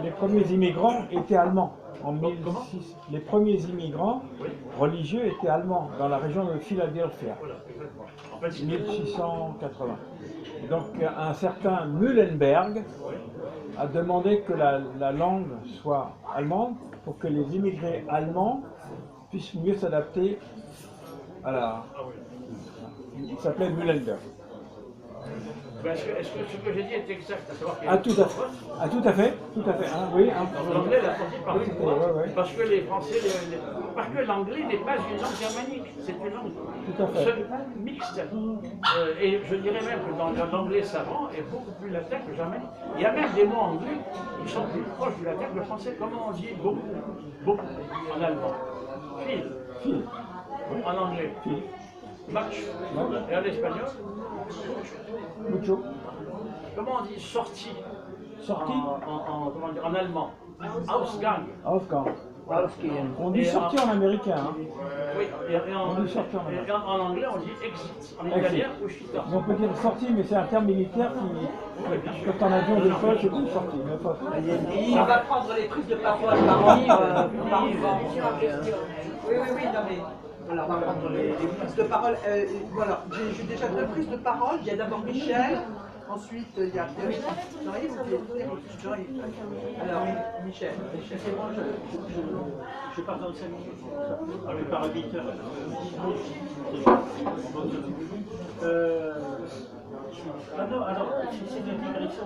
les premiers immigrants étaient allemands. En 1006, les premiers immigrants religieux étaient allemands dans la région de Philadelphia. 1680. Donc un certain Muhlenberg a demandé que la langue soit allemande pour que les immigrés allemands puissent mieux s'adapter à la... Il s'appelait Muhlenberg. Est-ce que ce que j'ai dit est exact, à savoir tout à fait. Ah, tout à fait, tout à fait. Hein, oui, l'anglais l'a sorti par une fois, parce que les Français, parce que l'anglais n'est pas une langue germanique, c'est une langue mixte. Et je dirais même que dans l'anglais savant est beaucoup plus latin que germanique. Il y a même des mots anglais qui sont plus proches du latin que le français. Comment on dit beaucoup en allemand? Fil. En anglais. Match. Et en espagnol, mucho. Comment on dit sortie? Sortie en allemand. Ausgang. Ausgang. On dit sortie en américain. Hein. Oui, et en anglais on dit exit. En italien, uscita. On peut dire sortie, mais c'est un terme militaire qui, quand en avion de poche, c'est une sortie. On va prendre les prises de parole par vent. Oui, non mais. Voilà, on va prendre les prises de parole. Voilà, j'ai déjà 2 prises de parole. Il y a d'abord Michel, ensuite il y a Jean-Yves. Alors, Michel, c'est moi, je pars dans 5 minutes. Je pars à 8 heures. Ah non, alors, c'est une digression.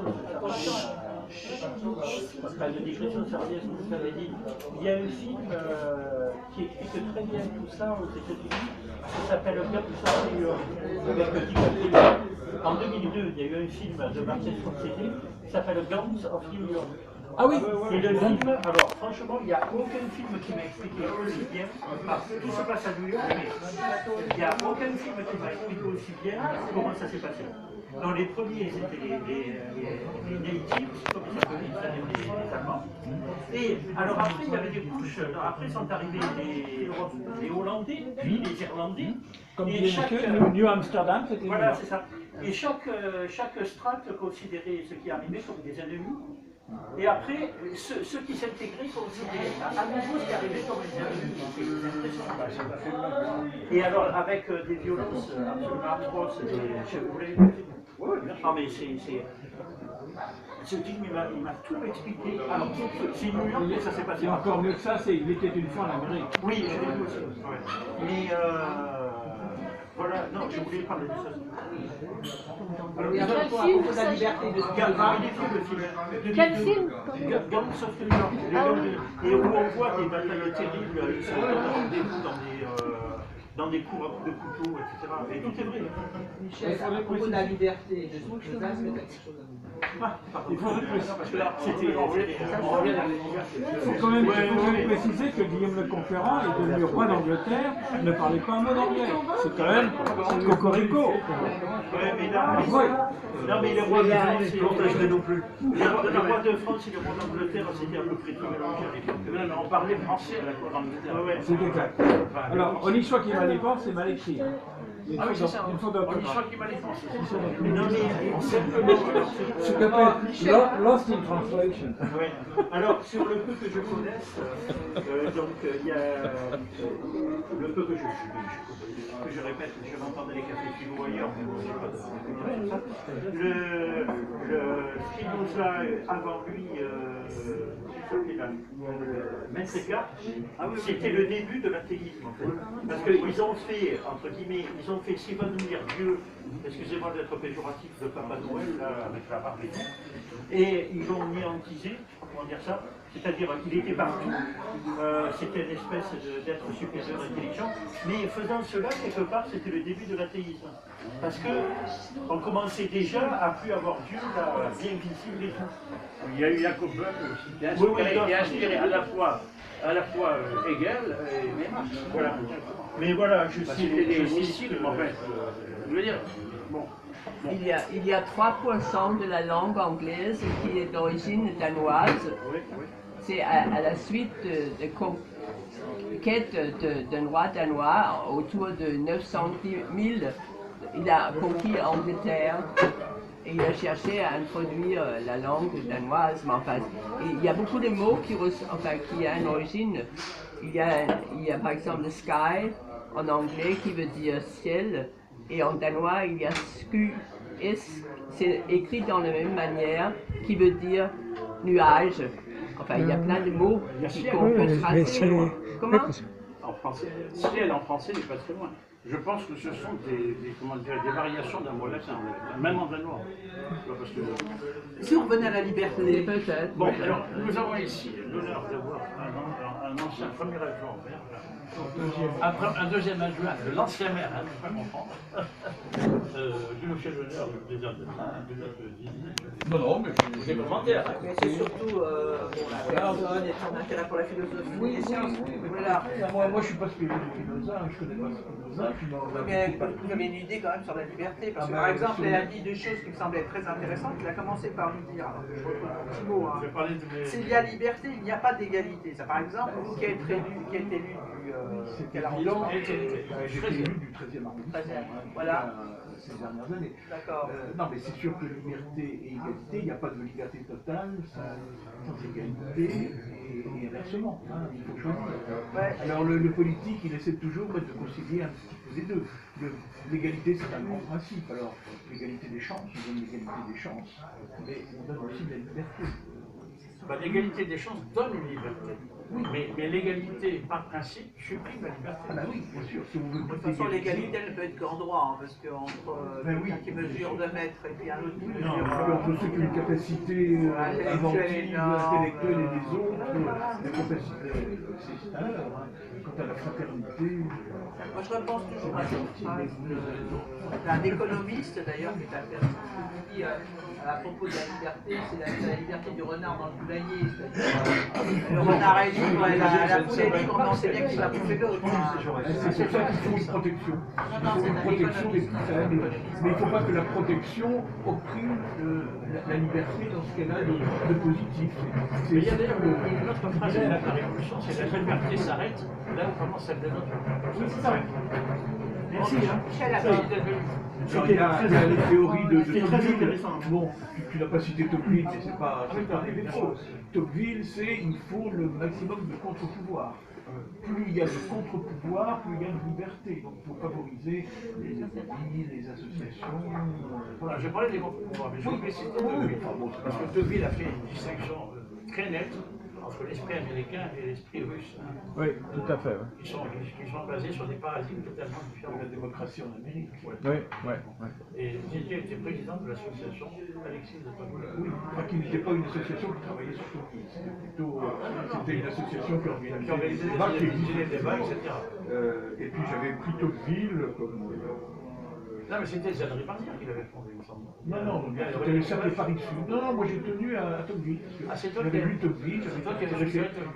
Pas de digression, ça revient à ce que vous avez dit. Il y a un film qui explique très bien tout ça aux États-Unis, qui s'appelle Guns of New York, avec DiCaprio. En 2002, il y a eu un film de Martin Scorsese qui s'appelle Guns of New York. Ah oui. Et le film, alors franchement, il n'y a aucun film qui m'a expliqué aussi bien, tout se passe à New York, mais il n'y a aucun film qui m'a expliqué aussi bien comment ça s'est passé. Dans les premiers, c'était les natives, comme ils s'appelaient, les Allemands. Et alors après, il y avait des couches, après sont arrivés les Hollandais, puis les Irlandais. Comme New Amsterdam, c'était... Voilà, c'est ça. Et chaque strate considérait ce qui arrivait comme des ennemis. Et après, ceux qui s'intégraient considéraient à nouveau ce qui arrivait comme des ennemis. Et alors, avec des violences absolument atroces, non mais ce film, il m'a tout expliqué. Alors, c'est New York et ça s'est passé. Et encore mieux que ça, c'est Il était une fois en Amérique. Oui, je l'ai vu aussi. Mais voilà, non, je voulais parler de ça. Alors, il y a un point pour la liberté de Quel film? Gangs of New York. Et où on voit des batailles terribles, ils sont dans des cours à coups de couteau, etc. Et tout est vrai. Michel, à propos de la liberté de quelque chose à dire. Il faudrait préciser, parce que là, c'était... Il faut quand même préciser que Guillaume le Conquérant est devenu roi d'Angleterre, ne parlait pas un mot d'anglais. C'est quand même cocorico. Ouais, mais là, non, mais les rois de France, c'est pas non plus. Les rois de France et les rois d'Angleterre, c'était à peu près tout mélangé à l'époque. On parlait français à la cour d'Angleterre. C'est exact. Alors, on y soit qui mal y pense, c'est mal écrit. Ah oui, c'est ça. On y soit qui mal y pense. Non, mais ce qu'on appelle Lost in Translation. Oui. Alors, sur le peu que je connaisse, donc il y a le peu que je répète, je m'entendais les cafés Philo ailleurs, mais bon, je sais pas de ça. Le Spinoza, avant lui, Maître Eckhart, c'était le début de l'athéisme en fait. Parce qu'ils ont fait, entre guillemets, ils ont fait s'évanouir Dieu, excusez-moi d'être péjoratif, de Papa Noël, là, avec la barbe et tout, et ils l'ont néantisé, comment dire ça, c'est-à-dire qu'il était partout, c'était une espèce d'être supérieur intelligent, mais faisant cela, quelque part, c'était le début de l'athéisme. Parce qu'on commençait déjà à plus avoir Dieu là, bien visible et tout. Il y a eu Jacob Böll aussi, qui a inspiré à la fois Hegel et Marx. Voilà. Mais voilà, je sais les missiles, en fait. Je veux dire, bon. Il y a 3% de la langue anglaise qui est d'origine danoise. C'est à la suite de conquête d'un roi danois autour de 900 000. Il a conquis Angleterre Et il a cherché à introduire la langue danoise, mais enfin, il y a beaucoup de mots qui ont une origine. Il y a par exemple le sky en anglais qui veut dire ciel, et en danois il y a sky, c'est écrit dans la même manière, qui veut dire nuage. Enfin, il y a plein de mots qu'on peut tracer. Comment? En français, ciel en français n'est pas très loin. Je pense que ce sont des variations d'un mot latin, même en danois. Parce que... Si on revenait à la liberté. Peut-être. Bon, alors, nous avons ici l'honneur d'avoir un ancien premier adjoint au maire, un deuxième adjoint de l'ancien maire, ne pas confondre. Je nous fais l'honneur de dire Non, non, mais des commentaires. Mais c'est surtout la personne et son intérêt pour la philosophie, les sciences. Voilà. moi je suis pas spécialiste de Spinoza, je connais pas Spinoza. Mais vous avez une idée quand même sur la liberté, parce que par exemple, elle a dit des choses qui me semblaient très intéressantes. Il a commencé par nous dire, alors je retrouve un petit mot, hein, s'il y a liberté, il n'y a pas d'égalité. Ça, par exemple, vous qui êtes élu du quel arrondissement? J'ai été élu du 13e arrondissement voilà. Ces dernières années. D'accord. Non, mais c'est sûr que liberté et égalité, il n'y a pas de liberté totale sans égalité et inversement. Hein, il faut choisir. Ouais. Alors le politique, il essaie toujours de concilier un petit peu les deux. L'égalité, c'est un grand principe. Alors, l'égalité des chances, on donne l'égalité des chances, mais on donne aussi de la liberté. L'égalité des chances donne une liberté. Oui, mais l'égalité, par principe, supprime la liberté. Ah bah oui, bien sûr. Si on veut De toute façon, l'égalité, elle ne peut être qu'en droit, hein, parce qu'entre quelqu'un qui mesure 2 mètres et puis un autre qui mesure... entre ceux qui ont une capacité inventive, intellectuelle et des autres, la capacité, c'est un leurre. Quant à la fraternité... Moi, je repense toujours à cette phrase d'un économiste, d'ailleurs, qui est intéressant, qui dit à propos de la liberté, c'est la liberté du renard dans le poulailler. Le renard est libre, la poule est libre, mais on sait bien qu'il va bouffer l'autre. C'est pour ça qu'il faut une protection. Il faut une protection des plus faibles, mais il ne faut pas que la protection opprime la liberté dans ce qu'elle a de positif. Il y a d'ailleurs une autre phrase de la Révolution, c'est la liberté s'arrête là où commence celle de notre. Oui, c'est ça. Merci. Il y a les théories de Tocqueville. Bon, tu n'as pas cité Tocqueville, mais c'est pas un défaut. Tocqueville, c'est il faut le maximum de contre-pouvoir. Plus il y a de contre-pouvoir, plus il y a de liberté. Donc il faut favoriser les établis, les associations. Voilà, je parlais des contre-pouvoirs, mais je voulais citer Tocqueville. Parce que Tocqueville a fait une distinction très nette entre l'esprit américain et l'esprit russe. Oui, tout à fait. Ouais. Qui sont basés sur des paradigmes totalement différents. La démocratie en Amérique. Oui. Et Didier était président de l'association Alexis de Tocqueville. Oui, qui n'était pas une association qui travaillait sur Tocqueville. C'était une association qui organisait des débats, etc. Et puis j'avais pris Tocqueville comme... Non, mais c'était Jeanne Ribardière qui l'avait fondé, il me semble. Non, c'était le cercle Paris Sud. Non, moi j'ai tenu à Tocqueville. Ah, c'est toi J'avais lu Tocqueville,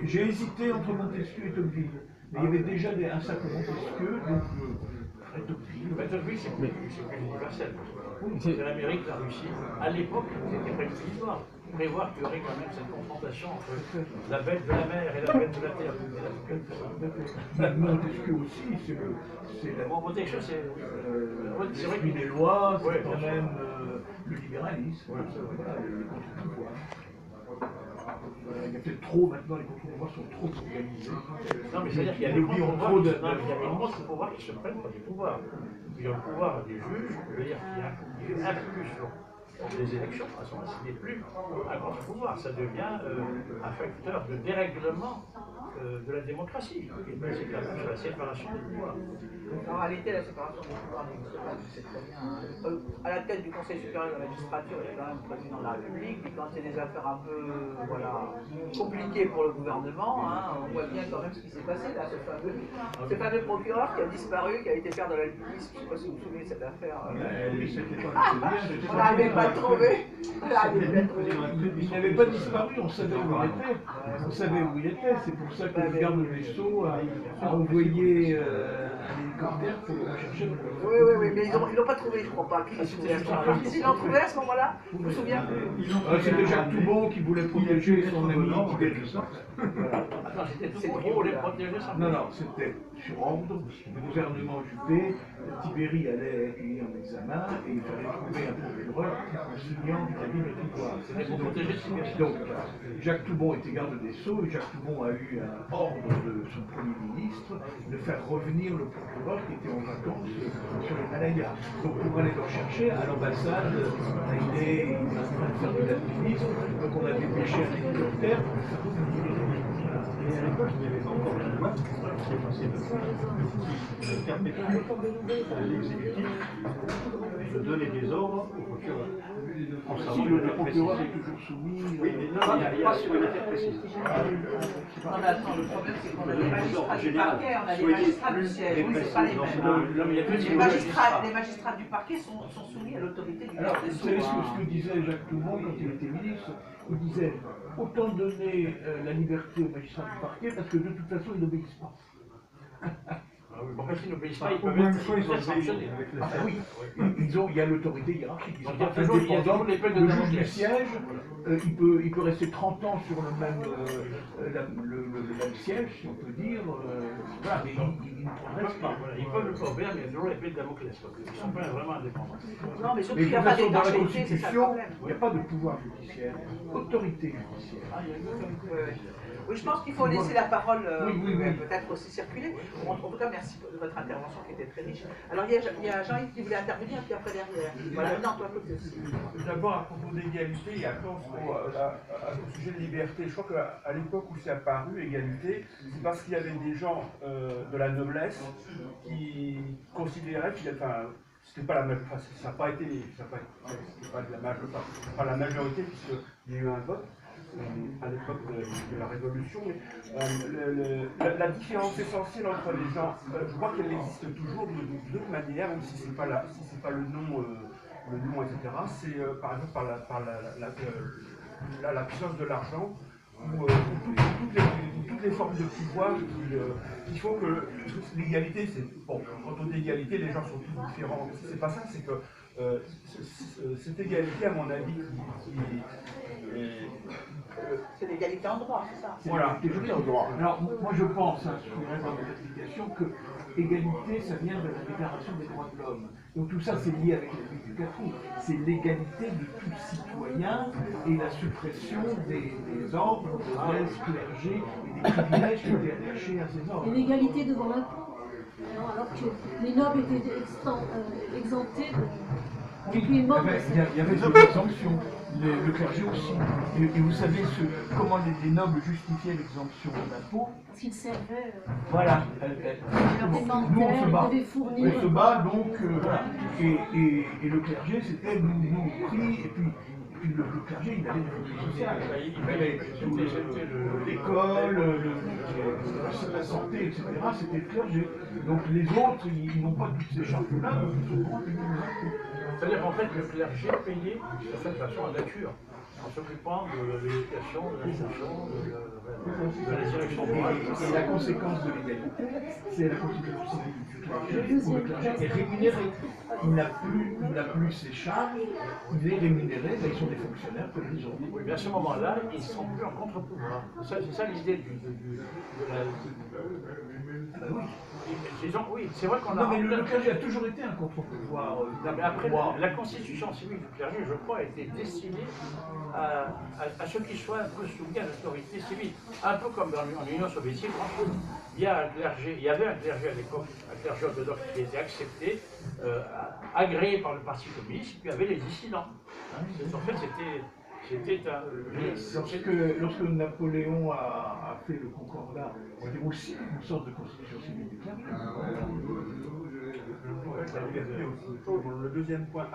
j'ai hésité entre Montesquieu et Tocqueville. Mais il y avait déjà un cercle Montesquieu, donc Tocqueville. Tocqueville, c'est plus universel. C'est l'Amérique, la Russie. À l'époque, c'était prédistoire. Prévoir qu'il y aurait quand même cette confrontation entre la bête de la mer et la bête de la terre. Montesquieu aussi, c'est la... Montesquieu, c'est l'esprit des lois, c'est quand même le libéralisme, le contre-pouvoir. Il y a peut-être trop maintenant, les contre-pouvoirs sont trop organisés. Non, mais c'est-à-dire qu'il y a des contre-pouvoirs qui se prennent pour des pouvoirs. Il y a le pouvoir des juges, c'est-à-dire qu'il y a un plus sur les élections, elles sont assignées plus à contre-pouvoir. Ça devient un facteur de dérèglement de la démocratie, qui est basé quand même sur la séparation des pouvoirs. En réalité, la séparation des pouvoirs n'existe pas, c'est très bien. À la tête du Conseil supérieur de la magistrature, il y a quand même le président de la République, et quand c'est des affaires un peu compliquées pour le gouvernement, hein, on voit bien quand même ce qui s'est passé là, ce fameux procureur qui a disparu, qui a été père de la police, je ne sais pas si vous vous souvenez de cette affaire. On n'avait pas trouvé. Il n'avait pas disparu, on savait où il était. On savait où il était, c'est pour ça que le garde des Sceaux a envoyé un hélicoptère pour le rechercher. Oui, mais ils l'ont pas trouvé, je crois pas. Ils l'ont trouvé à ce moment-là, je me souviens plus. C'était Jacques Toubon qui voulait protéger son ami Tiberius. Non, c'était tout C'est pour les là. protéger sans Non, non, c'était sur ordre du gouvernement Juppé. Tibéri allait être mis en examen et il fallait trouver un procureur signant du cabinet du pouvoir. C'était pour protéger Tibéri. Donc, Jacques Toubon était garde des Sceaux et Jacques Toubon a eu un ordre de son Premier ministre de faire revenir le procureur qui était en vacances sur les Malagas. Donc, pour aller le rechercher à l'ambassade, il est en train de faire de l'alpinisme, donc on a dépêché un hélicoptère pour le faire revenir. Et à l'époque, il n'y avait pas encore la loi qui est passée qui permettait à l'exécutif de donner des ordres au procureur. Si le procureur est toujours soumis. Oui, mais non, il y a sur une affaire précise. Non, mais attends, le problème, c'est qu'on a les magistrats du général, parquet, on a les soyez magistrats du plus siège. Oui, c'est répressifs pas les dans mêmes. ce Non, mais il y a que Les magistrats du parquet sont soumis à l'autorité du Alors, garde des vous Sceaux. savez ce que disait Jacques Toubon quand il était ministre? Il disait autant donner la liberté aux magistrats du parquet parce que de toute façon ils n'obéissent pas. Bon, parce qu'ils n'obéissent pas, ils Au peuvent moins une être fois, ils ont sanctionnés. obéi avec les Ah ben oui, il y a l'autorité hiérarchique, ils Donc, sont il y a pas toujours- il y a indépendants. toujours l'épée de Le juge du Damoclès. siège, il peut rester 30 ans sur le même siège, si on peut dire, voilà, mais il ne progresse pas. Voilà, ils peuvent le faire, mais il y a toujours l'épée de Damoclès, parce qu'ils ne sont pas vraiment indépendants. Non, mais surtout Mais qu'il de n'y a toute pas façon, dans la d'étanchéité, c'est ça le Constitution, problème. il n'y a pas de pouvoir judiciaire, autorité judiciaire. Ah, il y a une autorité. Oui, je pense qu'il faut laisser la parole Oui. peut-être aussi circuler. En tout cas, merci de votre intervention qui était très riche. Alors, il y a Jean-Yves qui voulait intervenir, puis après derrière. Voilà, non, toi, côté aussi. D'abord, à propos d'égalité, et après, au sujet de liberté, je crois qu'à l'époque où c'est apparu, égalité, c'est parce qu'il y avait des gens de la noblesse qui considéraient qu'il y avait. Enfin, c'était pas la ça n'a pas été, c'était pas de la majorité, puisqu'il y a eu un vote à l'époque de la Révolution. Mais, la différence essentielle entre les gens, je crois qu'elle existe toujours de deux manières, même si c'est pas le nom, etc. C'est par exemple par la puissance de l'argent ou toutes les formes de pouvoir qui font que l'égalité, c'est bon. Quand on dit égalité, les gens sont tous différents. C'est pas ça, c'est que cette égalité, à mon avis, C'est l'égalité en droit, c'est ça. Voilà, l'égalité en droit. Alors, moi je pense, je dirais dans mes explications, que égalité, ça vient de la Déclaration des droits de l'homme. Donc tout ça, c'est lié avec la vie du 4 août. C'est l'égalité de tout citoyen et la suppression des ordres, des aises clergés et des privilèges qui étaient attachés à ces ordres. Et l'égalité devant l'impôt. Alors que les nobles étaient exemptés Oui, depuis il y mort. avait des exemptions, le clergé aussi. Et vous savez comment les nobles justifiaient l'exemption d'impôt? Parce qu'ils servaient. Voilà. Leur Nous, on se bat. devaient fournir. On se bat, donc, voilà. Et le clergé, c'était nous pris, et puis le clergé, il avait des fonctions sociales. Il avait l'école, la santé, etc. C'était le clergé. Donc les autres, ils n'ont pas toutes ces charges-là, donc ils sont droits de payer les impôts. C'est-à-dire qu'en fait, le clergé payait de cette façon en nature, en s'occupant de l'éducation, de l'instruction, de la direction morale. Et la conséquence de l'égalité, c'est la constitution civile du clergé, où le clergé est rémunéré. Il n'a plus ses charges, il est rémunéré, ils sont des fonctionnaires comme les autres. Oui, mais à ce moment-là, ils ne sont plus en contre-pouvoir. C'est ça l'idée de la... Ah bah oui. Oui, c'est vrai qu'on a... Non, mais le clergé a toujours été un contre-pouvoir. Non, mais après, la constitution civile du clergé, je crois, a été destinée à ce qu'il soit un peu soumis à l'autorité civile. Un peu comme en Union soviétique, il y avait un clergé à l'époque, un clergé orthodoxe qui était accepté, agréé par le Parti communiste, puis il y avait les dissidents. En fait, c'était un... Lorsque Napoléon a fait le Concordat, c'était aussi une sorte de constitution civile du clergé. La liberté aussi. Le deuxième point,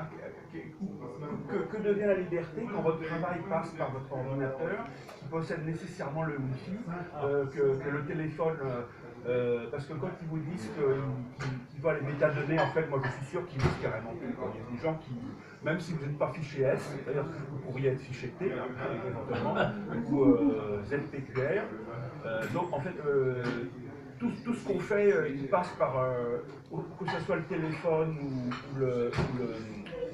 que devient la liberté quand votre travail passe par votre ordinateur, qui possède nécessairement le Wi-Fi, que le téléphone, parce que quand ils vous disent qu'ils voient les métadonnées, en fait, moi je suis sûr qu'ils disent carrément plus. Il y a des gens qui, même si vous n'êtes pas fiché S, d'ailleurs vous pourriez être fiché T, éventuellement, ou ZPQR, donc en fait, tout ce qu'on fait, il passe par, que ce soit le téléphone ou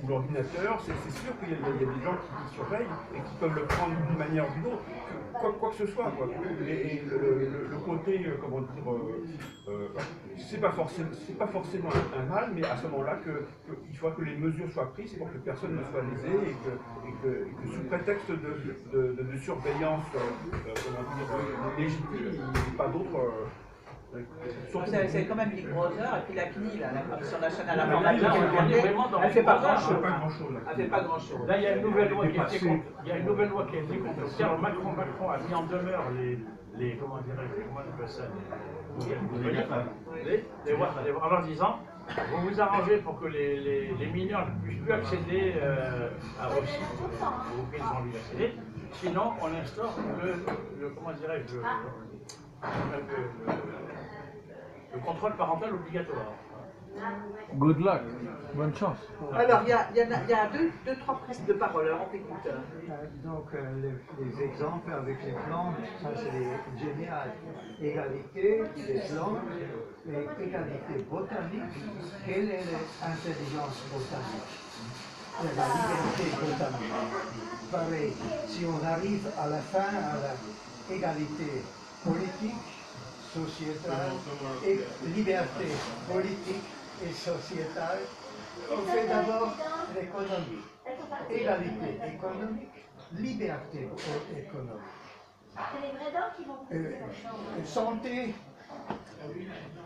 l'ordinateur, c'est sûr qu'il y a des gens qui surveillent et qui peuvent le prendre d'une manière ou d'une autre. quoi que ce soit, quoi. Et le côté, comment dire, c'est pas forcément un mal, mais à ce moment-là, il faut que les mesures soient prises pour que personne ne soit lésé et que sous prétexte de surveillance, comment dire, légitime, il n'y ait pas d'autres. C'est quand même Big Brother et puis la CNIL, la Commission nationale là, informatique on est et vraiment dans elle fait pas le grand-chose. grand-chose. Elle fait pas grand-chose. Là, il y a une nouvelle loi qui a été contre. Il y a une nouvelle loi qui a été contre. Car Macron a mis en demeure les comment dirais-je, comment on appelle ça, en leur disant, vous vous arrangez pour que les mineurs ne puissent plus accéder aux sites auxquels ils ont envie d'accéder. Sinon, on instaure comment dirais-je, le contrôle parental obligatoire. Good luck, bonne chance. Alors, il y a deux, trois prises de parole, alors on t'écoute. Donc, les exemples avec les plantes, ça c'est génial. Égalité des plantes, et égalité botanique. Quelle est l'intelligence botanique? La liberté botanique. Pareil, si on arrive à la fin à l'égalité politique, sociétale, et liberté politique et sociétale, on fait d'abord l'économie. Égalité économique, liberté économique. Santé,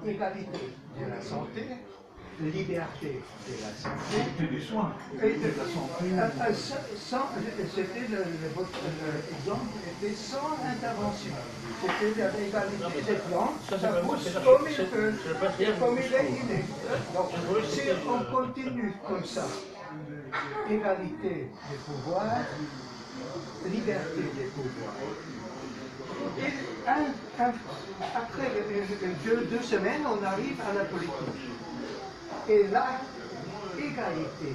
égalité de la santé, liberté de la santé. Des soins. Et de la santé. C'était l'exemple était sans intervention. C'était l'égalité des plantes, ça pousse comme il peut, comme il est inné. Donc, si on continue comme ça, égalité des pouvoirs, liberté des pouvoirs. Et après 2 semaines, on arrive à la politique. Et là, égalité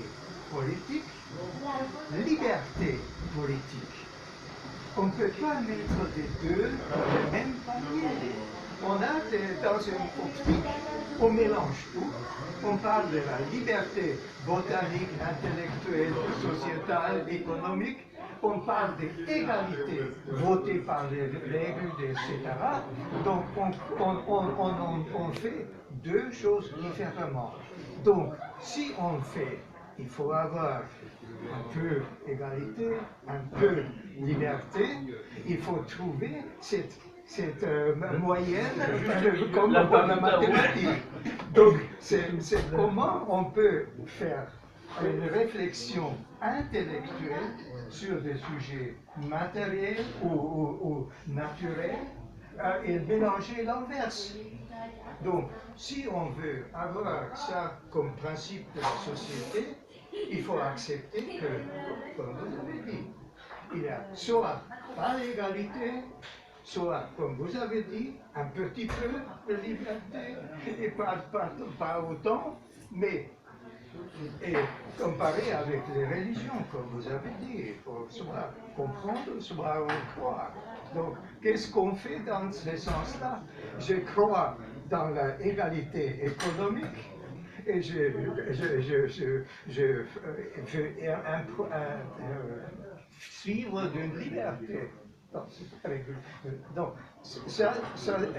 politique, liberté politique. On ne peut pas mettre les deux dans le même panier. On a dans une optique, on mélange tout. On parle de la liberté botanique, intellectuelle, sociétale, économique. On parle d'égalité votée par les règles, etc. Donc on fait deux choses différemment. Donc si on fait, il faut avoir un peu égalité, un peu liberté. Il faut trouver cette moyenne comme dans la mathématique. Donc c'est comment on peut faire une réflexion intellectuelle sur des sujets matériels ou naturels et mélanger l'inverse. Donc, si on veut avoir ça comme principe de la société, il faut accepter que, comme vous avez dit, il y a soit pas l'égalité, soit, comme vous avez dit, un petit peu de liberté, et pas autant, mais et comparé avec les religions, comme vous avez dit, il faut soit comprendre, soit croire. Donc, qu'est-ce qu'on fait dans ce sens-là? Je crois dans l'égalité économique et je suivre d'une liberté. Donc, ça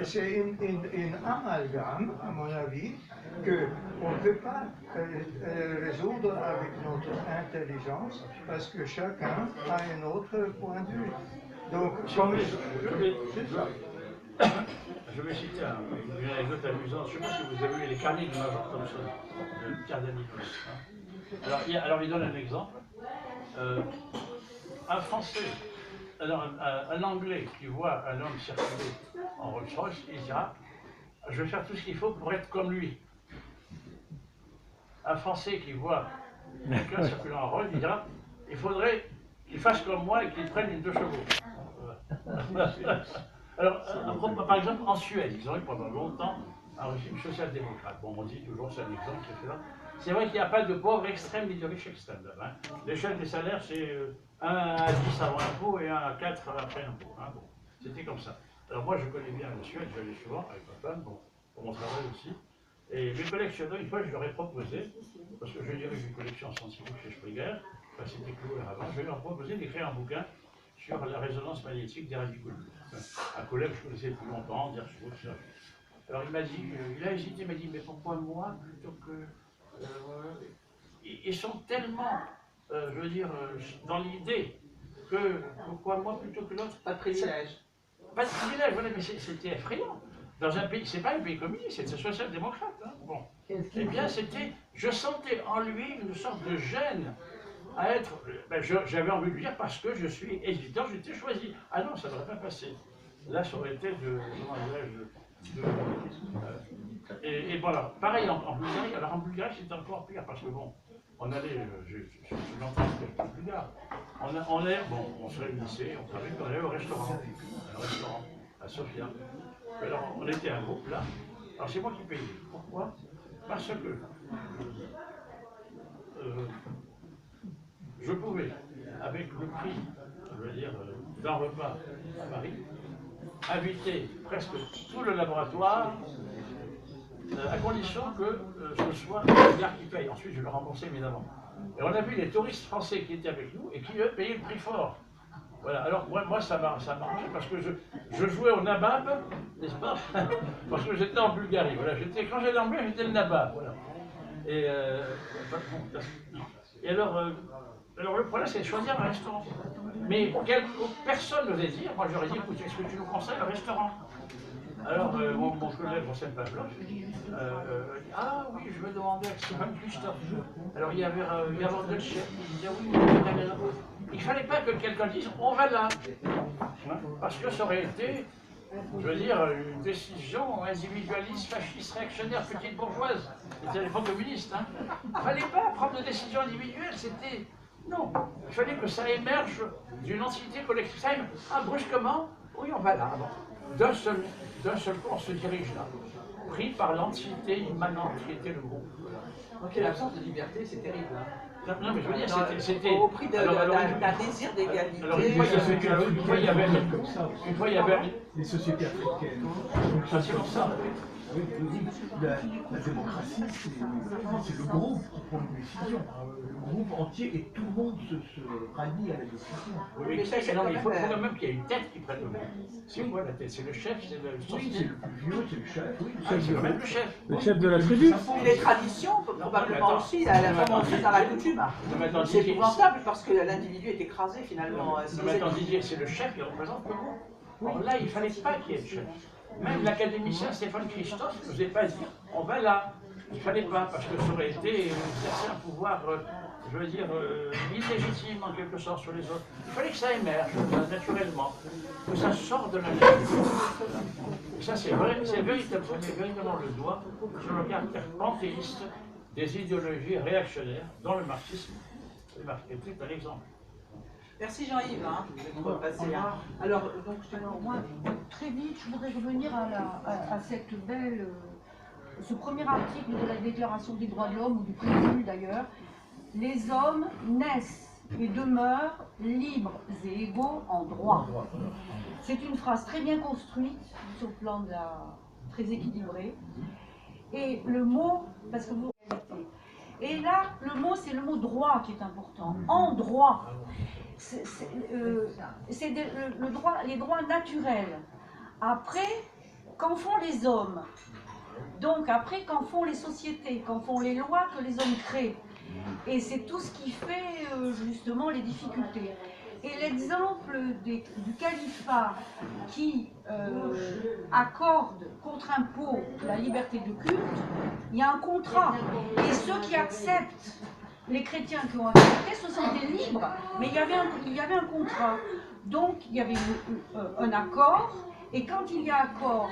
c'est une amalgame, à mon avis, qu'on ne peut pas résoudre avec notre intelligence parce que chacun a un autre point de vue. Donc, je vais citer une anecdote amusante. Je ne sais pas si vous avez vu les carnets de Major Thompson, de Pierre Danicus. Alors, il donne un exemple. Un Français, un Anglais qui voit un homme circuler en Rolls-Royce, il dira « Je vais faire tout ce qu'il faut pour être comme lui ». Un Français qui voit quelqu'un circulant en Rolls, il dira « Il faudrait qu'il fasse comme moi et qu'il prenne une 2 chevaux ». Alors, par exemple, en Suède, ils ont eu pendant longtemps un régime social-démocrate. Bon, on dit toujours, c'est un exemple, etc. C'est vrai qu'il n'y a pas de pauvres extrêmes ni de riches extrêmes. Hein. L'échelle des salaires, c'est 1 à 10 avant l'impôt et 1 à 4 après l'impôt. Hein. Bon, c'était comme ça. Alors moi, je connais bien la Suède, j'allais souvent avec ma femme, bon, pour mon travail aussi. Et mes collègues suédois, une fois, je leur ai proposé, parce que je dirige une collection scientifique chez Springer, enfin, c'était Clouer avant, je leur ai proposé d'écrire un bouquin sur la résonance magnétique des radicaux. Un collègue que je connaissais depuis longtemps, dire ça. Alors il m'a dit, il a hésité, il m'a dit, mais pourquoi moi plutôt que... Ils sont tellement, je veux dire, dans l'idée que pourquoi moi plutôt que l'autre. Pas de privilège. Pas de privilège, voilà, mais c'était effrayant. Dans un pays, c'est pas un pays communiste, c'était social-démocrate. Hein. Bon. Eh bien, c'était, je sentais en lui une sorte de gêne à être. Ben, j'avais envie de lui dire parce que je suis hésitant, j'étais choisi. Ah non, ça ne devrait pas passer. Là, ça aurait été de. Et voilà, pareil en Bulgarie. Alors en Bulgarie, c'était encore pire parce que bon, on allait, je l'entends, c'était plus bulgare. On se réunissait, on allait au restaurant, à Sofia. Alors on était un groupe là. Alors c'est moi qui payais. Pourquoi? Parce que je pouvais, avec le prix, je veux dire, d'un repas à Paris, inviter presque tout le laboratoire, à condition que ce soit le gars qui paye. Ensuite, je le remboursais évidemment. Et on a vu les touristes français qui étaient avec nous et qui, eux, payaient le prix fort. Voilà. Alors, moi ça marchait parce que je jouais au nabab, n'est-ce pas? Parce que j'étais en Bulgarie. Voilà. Quand j'étais en Bulgarie, j'étais le nabab. Voilà. Et alors, le problème, c'est de choisir un restaurant. Mais personne n'osait dire. Moi, j'aurais dit, écoute, est-ce que tu nous conseilles un restaurant? Alors, mon collègue, Rosel Pavlov, dit, ah oui, je vais demander à Stéphane Christophe. Alors, il y avait le chef, il disait, oui, il ne fallait pas que quelqu'un dise, on va là. Parce que ça aurait été, je veux dire, une décision individualiste, fasciste, réactionnaire, petite bourgeoise. C'était l'époque communiste. Hein. Il ne fallait pas prendre de décision individuelle, c'était... Non, il fallait que ça émerge d'une entité collective. Ah, brusquement, oui, on va là. D'un seul coup, on se dirige là, pris par l'entité immanente qui était le groupe. Donc l'absence de liberté, c'est terrible. Hein. Non, mais je veux dire, c'était... Au prix d'un désir d'égalité. Alors, une fois, il y avait... Les sociétés africaines. Ça, c'est pour ça. Oui, la démocratie, c'est le groupe qui prend une décision. Le groupe entier et tout le monde se rallie à la décision. Oui, mais il faut quand même qu'il y ait une tête qui prenne le groupe. C'est quoi la tête? C'est le chef? C'est le plus vieux, c'est le chef. Oui, c'est quand même le chef. Le chef de la tribu. Et les traditions, probablement aussi, la fameuse dans la coutume. C'est épouvantable parce que l'individu est écrasé finalement. Maintenant, Didier, c'est le chef qui représente le groupe. Or là, il ne fallait pas qu'il y ait de chef. Même l'académicien Stéphane Christophe ne faisait pas dire on va là. Il ne fallait pas, parce que ça aurait été exercer un pouvoir, je veux dire, illégitime en quelque sorte sur les autres. Il fallait que ça émerge naturellement, que ça sorte de l'individu. Et ça, c'est véritablement le doigt sur le caractère panthéiste des idéologies réactionnaires, dont le marxisme est un exemple. Merci Jean-Yves, hein, d'être passé. Alors, moi, très vite, je voudrais revenir à cette belle, ce premier article de la Déclaration des droits de l'homme, ou du préambule d'ailleurs. Les hommes naissent et demeurent libres et égaux en droit. C'est une phrase très bien construite, sur le plan de très équilibré. Et le mot, parce que vous... Et là, le mot, c'est le mot droit qui est important. En droit. C'est les droits naturels. Après, qu'en font les hommes? Donc après, qu'en font les sociétés? Qu'en font les lois que les hommes créent? Et c'est tout ce qui fait justement les difficultés. Et l'exemple du califat qui accorde contre impôt la liberté de culte, il y a un contrat. Et ceux qui acceptent, les chrétiens qui ont accepté se sentaient libres, mais il y avait un contrat. Donc il y avait un accord, et quand il y a accord,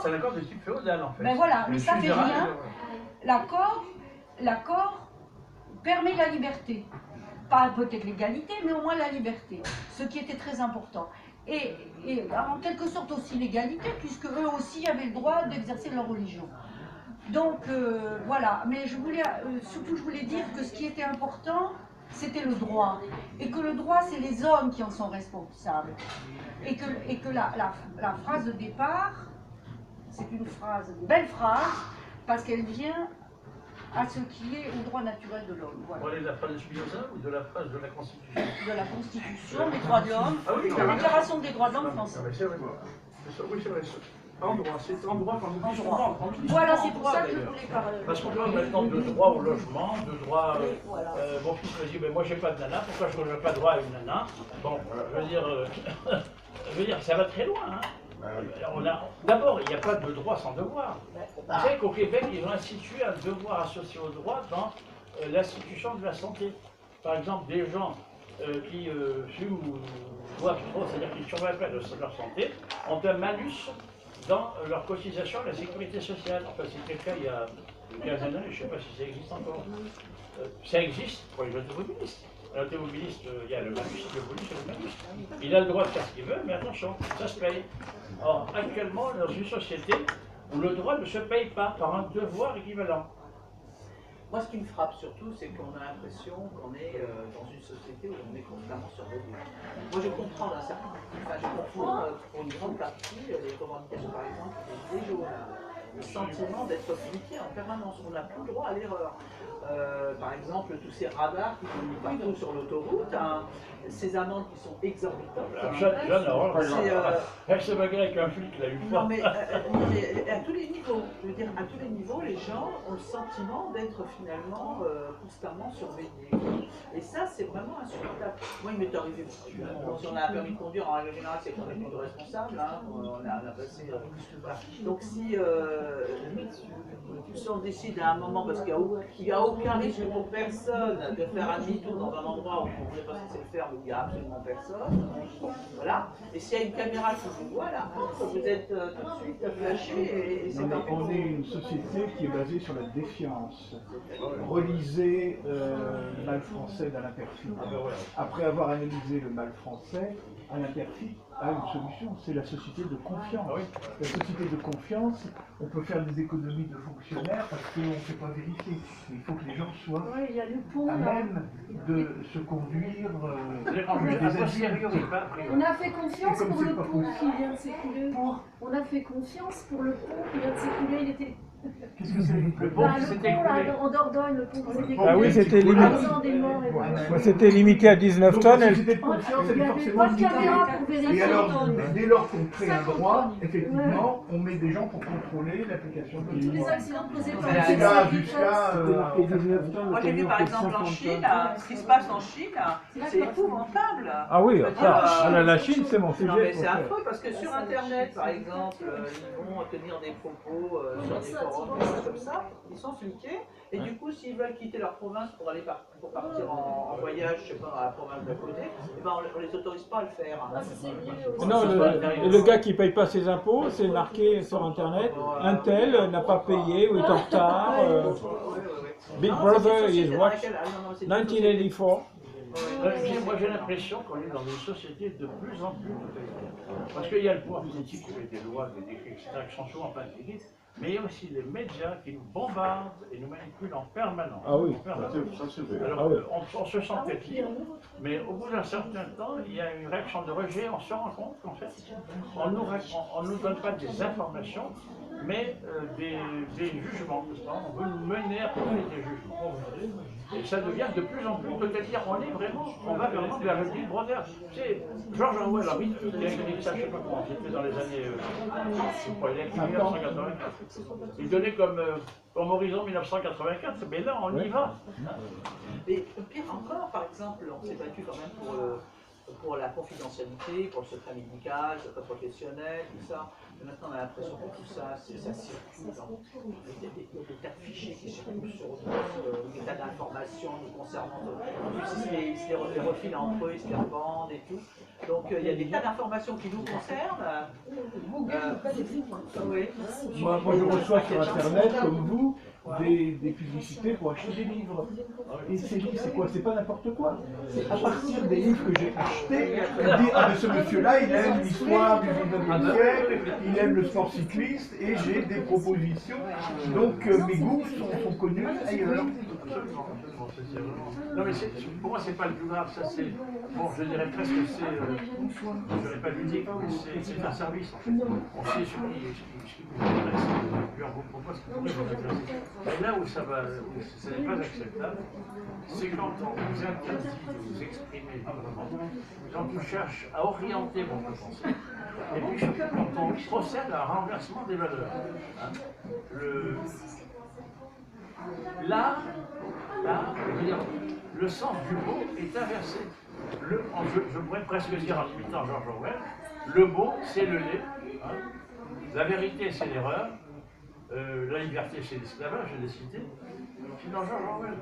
c'est un accord de type féodal en fait. Ben voilà, mais ça fait rien. L'accord permet la liberté. Pas peut-être l'égalité, mais au moins la liberté. Ce qui était très important. Et en quelque sorte aussi l'égalité, puisque eux aussi avaient le droit d'exercer leur religion. Donc voilà, mais surtout je voulais dire que ce qui était important, c'était le droit. Et que le droit, c'est les hommes qui en sont responsables. Et que la phrase de départ, c'est une belle phrase, parce qu'elle vient à ce qui est au droit naturel de l'homme. Vous Voilà. parlez de la phrase de Spinoza ou de la phrase de la Constitution? De la Constitution, des droits de l'homme, Ah oui, la carrément. Déclaration des droits de l'homme Ah, française. mais c'est vrai. Oui, c'est vrai. En droit, c'est en droit quand on dit souvent. Quand on dit Voilà, souvent c'est en pour droit, ça que je d'ailleurs. voulais parler. Parce qu'on parle maintenant de droit au logement, de droit. Voilà. Mon fils me dit, mais moi j'ai pas de nana, pourquoi je n'ai pas droit à une nana? Bon, je veux dire, ça va très loin. Hein. D'abord, il n'y a pas de droit sans devoir. Vous savez qu'au Québec, ils ont institué un devoir associé au droit dans l'institution de la santé. Par exemple, des gens qui fument ou boivent trop, c'est-à-dire qui ne surveillent pas de leur santé, ont un malus dans leur cotisation à la sécurité sociale. Enfin, c'était le cas il y a une quinzaine d'années, je ne sais pas si ça existe encore. Ça existe pour les automobilistes. L'automobiliste, il y a le malus, le bonus et le malus. Il a le droit de faire ce qu'il veut, mais attention, ça se paye. Or, actuellement, dans une société où le droit ne se paye pas par un devoir équivalent. Moi, ce qui me frappe surtout, c'est qu'on a l'impression qu'on est dans une société où on est constamment surveillé. Moi, je comprends d'un certain enfin, je comprends pour une grande partie les revendications, par exemple, des jaunes. Le sentiment d'être fliqué en permanence. On n'a plus le droit à l'erreur. Par exemple, tous ces radars qui sont mis partout sur l'autoroute, hein, ces amendes qui sont exorbitantes. J'adore. Elle se bagarre avec un flic, là, une fois. Non, mais à tous les niveaux. Je veux dire, à tous les niveaux, les gens ont le sentiment d'être finalement constamment surveillés. Et ça, c'est vraiment insupportable. Moi, il m'est arrivé, si on a un permis de conduire, en règle générale, c'est qu'on est plutôt responsable. Hein, on a passé. Donc, si on décide à un moment, parce qu'il n'y a aucun risque pour personne de faire un demi-tour dans un endroit où on n'est pas censé le faire, mais où il n'y a absolument personne, voilà. Et s'il y a une caméra qui vous voit là, vous êtes tout de suite flashé et c'est un peu. On est une société qui est basée sur la défiance. Relisez le mal français d'Alain Perfit. Après avoir analysé le mal français, Alain Perfit a une solution, c'est la société de confiance. La société de confiance, on peut faire des économies de fonctionnaires parce qu'on ne fait pas vérifier. Il faut que les gens soient à même de se conduire On a fait confiance pour le pont qui vient de s'écouler. On a fait confiance pour le pont qui vient de s'écouler. Il était... Qu'est-ce que c'est le pont qui s'était écoulé en Dordogne, le pont qui s'était écoulé. Ah oui, c'était limité. C'était limité à 19 tonnes. La société de confiance, elle est forcément limitée. Et alors, dès lors qu'on crée un droit, effectivement, on met des gens pour contrôler l'application de Tous les loi. accidents causés par C'est là jusqu'à... Moi j'ai vu par exemple en Chine, ce qui se passe en Chine, c'est épouvantable. Ah oui, la Chine, c'est mon sujet. Non mais c'est affreux parce que sur internet par exemple, ils vont tenir des propos sur des forums, des choses comme ça, ils sont fliqués et du coup s'ils veulent quitter leur province pour aller pour partir en voyage, je sais pas, dans la province d'à côté, et ben on les autorise pas à le faire. Non, le gars qui paye pas ses impôts, c'est marqué sur internet, un tel n'a pas payé ou est en retard. Big Brother is watched 1984. Moi j'ai l'impression qu'on est dans une société de plus en plus totalitaire. Parce qu'il y a le pouvoir politique qui fait des lois, des décrets, etc., qui sont souvent pas intégrés, mais il y a aussi les médias qui nous bombardent et nous manipulent en permanence. Ah oui. Alors on se sent peut-être libre, mais au bout d'un certain temps, il y a une réaction de rejet, on se rend compte qu'en fait, on nous donne pas des informations, mais des jugements. On veut nous mener à produire des jugements. Et ça devient de plus en plus totalitaire. On va vraiment vers le Big Brother. Tu sais, George Orwell, il a écrit ça, je ne sais pas comment, c'était dans les années, je crois, il a écrit 1984. Il donnait comme horizon 1984, mais là, on y va. Et pire encore, par exemple, on s'est battu quand même pour la confidentialité, pour le secret médical, le secret professionnel, tout ça. Et maintenant, on a l'impression que tout ça, ça circule. Il y a des tas de fichiers qui circulent sur des tas d'informations nous concernant. En plus, ils se les refilent entre eux, ils se les revendent et tout. Donc, il y a des tas d'informations qui nous concernent. Moi, je reçois sur Internet, comme vous, des publicités pour acheter des livres. Et ces livres, c'est quoi? C'est pas n'importe quoi. C'est à partir des livres que j'ai achetés, je dis, ah mais ce monsieur-là, il aime l'histoire du 19e siècle, il aime le sport cycliste, et j'ai des propositions. Donc mes goûts sont connus ailleurs. Non mais pour moi c'est pas le plus grave, ça c'est, bon je dirais presque que c'est, je dirais pas l'unique, mais c'est un service en fait. On sait ce qui vous intéresse, puis on vous propose ce qui vous intéresse. Et là où ça va, où ce n'est pas acceptable, c'est quand on vous interdit de vous exprimer librement, quand on cherche à orienter votre pensée, et puis surtout quand on procède à un renversement des valeurs. Hein. L'art, je veux dire, le sens du mot est inversé. Je pourrais presque dire en imitant George Orwell, le beau c'est le lait, hein. La vérité c'est l'erreur, la liberté c'est l'esclavage, je l'ai cité, c'est dans George Orwell.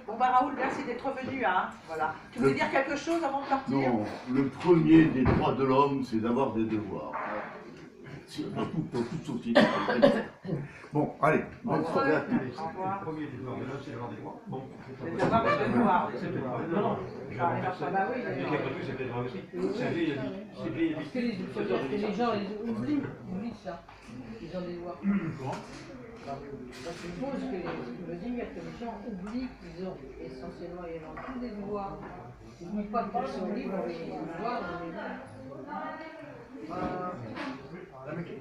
Bon bah Raoul, merci d'être venu, hein. Voilà. Tu voulais dire quelque chose avant de partir? Non, le premier des droits de l'homme, c'est d'avoir des devoirs. Dans toute société. Bon, allez, bonne soirée à tous. Le premier des devoirs de l'homme, c'est d'avoir des droits. Bon, Les devoirs et les devoirs. non, je remercie. Mais qu'après tout, c'est des droits aussi. C'est vieilli. Parce que les gens ils oublient ça. Ils ont des devoirs. Je suppose que je veux dire que les gens oublient qu'ils ont essentiellement et avant tout des devoirs. Ils n'oublient pas qu'ils sont libres, mais les devoirs, on les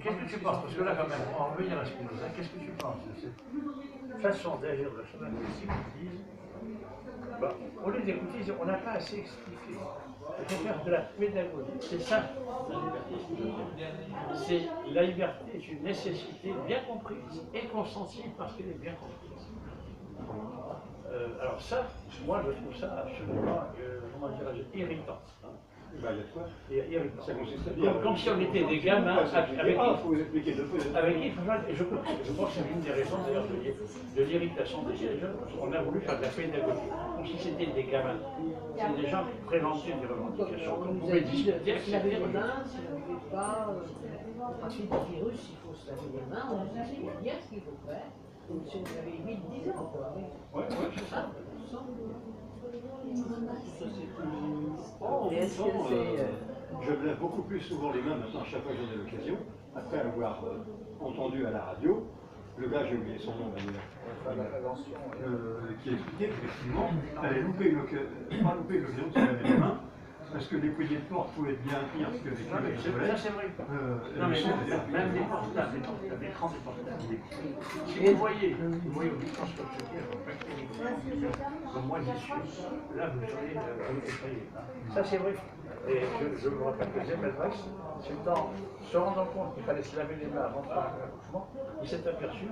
Qu'est-ce que tu penses? Parce que là, quand même, on va revenir à ce que ça. Qu'est-ce que tu penses de cette façon d'agir de la chemin qui disent au lieu d'écouter, on n'a pas assez expliqué. Il faut faire de la pédagogie. C'est ça, la liberté. La liberté est une nécessité bien comprise et consentie parce qu'elle est bien comprise. Alors ça, moi je trouve ça absolument, comment dirais-je, irritant. Bah, il y a de quoi. Irritant. Ça consiste à dire. Comme si on était des gamins avec il faut vous expliquer deux fois. avec qui, et je pense que c'est une des raisons d'ailleurs de l'irritation des jeunes, parce qu'on a voulu faire de la pédagogie, comme si c'était des gamins. C'est des gens qui présentaient des revendications, qu'on pouvait discuter, se laver les mains, si on ne veut pas attraper des virus, il faut se laver les mains, on nous explique bien ce qu'il faut faire. Donc si vous avez 8-10 ans, quoi. Ouais, c'est ça. Je me lave beaucoup plus souvent les mains maintenant à chaque fois que j'en ai l'occasion, après avoir entendu à la radio, le gars, j'ai oublié son nom d'ailleurs, qui expliquait qu'effectivement, il fallait pas louper l'occasion de se laver les mains, parce que les poignées de porte pouvaient être bien pires que les culottes de soleil. Ça c'est vrai. Non mais même les portables, l'écran des portables. Si vous voyez au microscope ce qu'il y a, comme moi j'y suis, là vous serez effrayé. Ça c'est vrai. Et je me rappelle que Zemmelweis, se rendant compte qu'il fallait se laver les mains avant de faire l'accouchement, il s'est aperçu